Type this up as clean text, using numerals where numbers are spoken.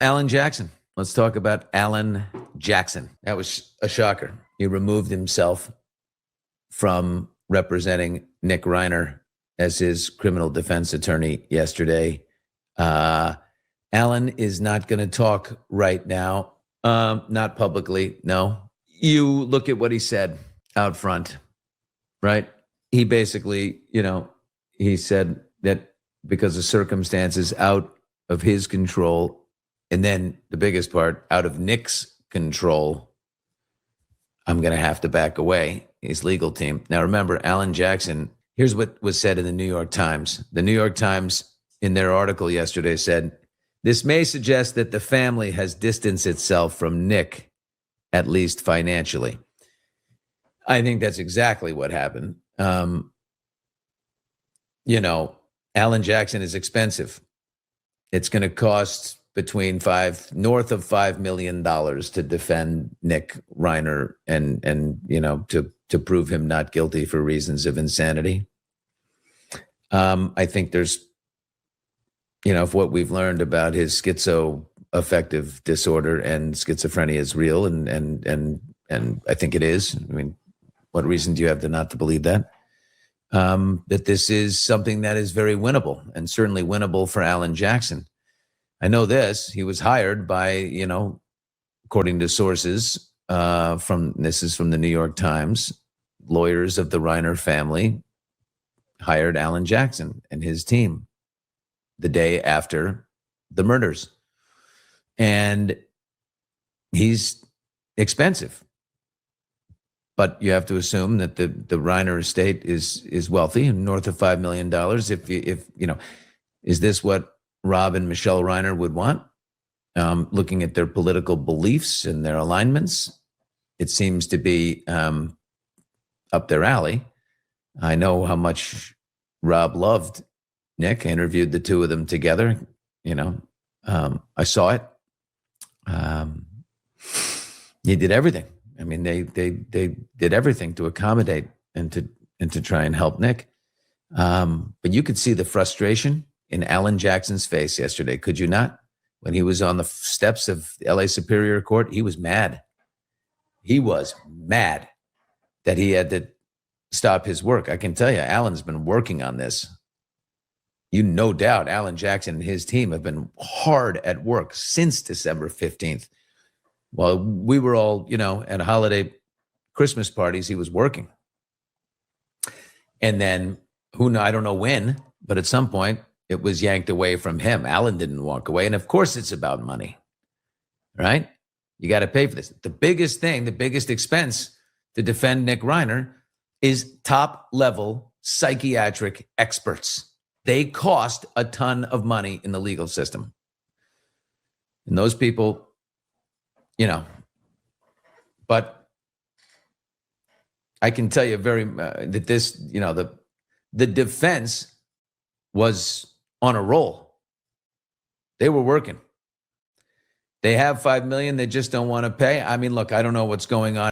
Alan Jackson. Let's talk about Alan Jackson. That was a shocker. He removed himself from representing Nick Reiner as his criminal defense attorney yesterday. Alan is not going to talk right now, not publicly, no. You look at what he said out front, right? He basically, he said that because of circumstances out of his control, and then the biggest part, out of Nick's control, I'm going to have to back away, his legal team. Now, remember, Alan Jackson, here's what was said in the New York Times. The New York Times, in their article yesterday, said, this may suggest that the family has distanced itself from Nick, at least financially. I think that's exactly what happened. Alan Jackson is expensive. It's going to cost between north of $5 million to defend Nick Reiner and to prove him not guilty for reasons of insanity. I think there's, if what we've learned about his schizoaffective disorder and schizophrenia is real, and I think it is. I mean, what reason do you have not to believe that? That this is something that is very winnable, and certainly winnable for Alan Jackson. I know this. He was hired by, according to sources this is from the New York Times, lawyers of the Reiner family hired Alan Jackson and his team the day after the murders. And he's expensive. But you have to assume that the Reiner estate is wealthy and north of $5 million. Is this what Rob and Michelle Reiner would want? Looking at their political beliefs and their alignments, it seems to be up their alley. I know how much Rob loved Nick. I interviewed the two of them together. I saw it. He did everything. I mean, they did everything to accommodate and to try and help Nick. But you could see the frustration in Alan Jackson's face yesterday, could you not? When he was on the steps of the LA Superior Court, he was mad. He was mad that he had to stop his work. I can tell you, Alan's been working on this. No doubt Alan Jackson and his team have been hard at work since December 15th. While we were all, at holiday Christmas parties, he was working. And then, I don't know when, but at some point, it was yanked away from him. Alan didn't walk away. And of course, it's about money, right? You got to pay for this. The biggest thing, the biggest expense to defend Nick Reiner is top-level psychiatric experts. They cost a ton of money in the legal system. And those people, but I can tell you that this, the defense was on a roll. They were working. They have $5 million. They just don't want to pay. I mean, look, I don't know what's going on.